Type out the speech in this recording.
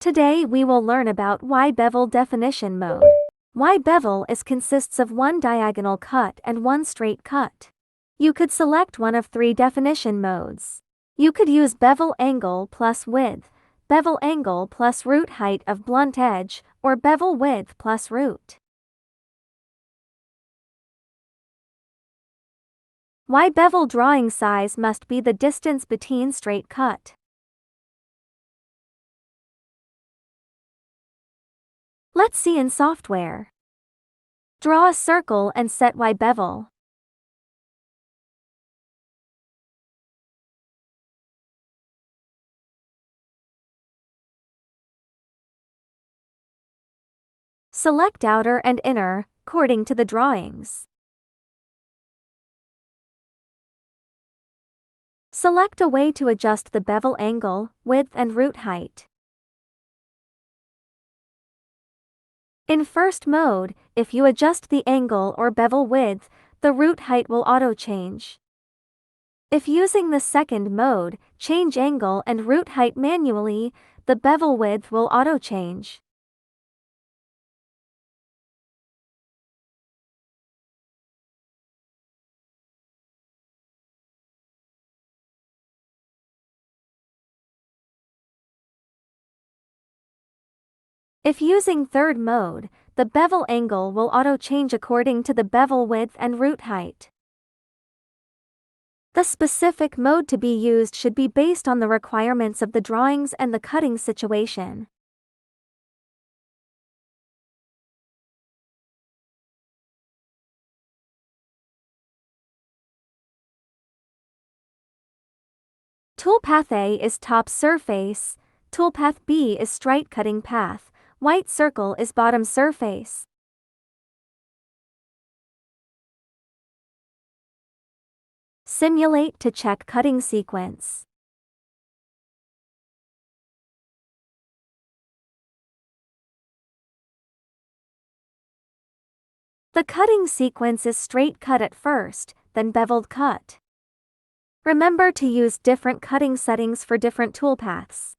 Today we will learn about Y-Bevel definition mode. Y-Bevel consists of one diagonal cut and one straight cut. You could select one of three definition modes. You could use bevel angle plus width, bevel angle plus root height of blunt edge, or bevel width plus root. Y-Bevel drawing size must be the distance between straight cut. Let's see in software. Draw a circle and set Y-Bevel. Select outer and inner, according to the drawings. Select a way to adjust the bevel angle, width and root height. In first mode, if you adjust the angle or bevel width, the root height will auto-change. If using the second mode, change angle and root height manually, the bevel width will auto-change. If using third mode, the bevel angle will auto-change according to the bevel width and root height. The specific mode to be used should be based on the requirements of the drawings and the cutting situation. Toolpath A is top surface, toolpath B is straight cutting path. White circle is bottom surface. Simulate to check cutting sequence. The cutting sequence is straight cut at first, then beveled cut. Remember to use different cutting settings for different toolpaths.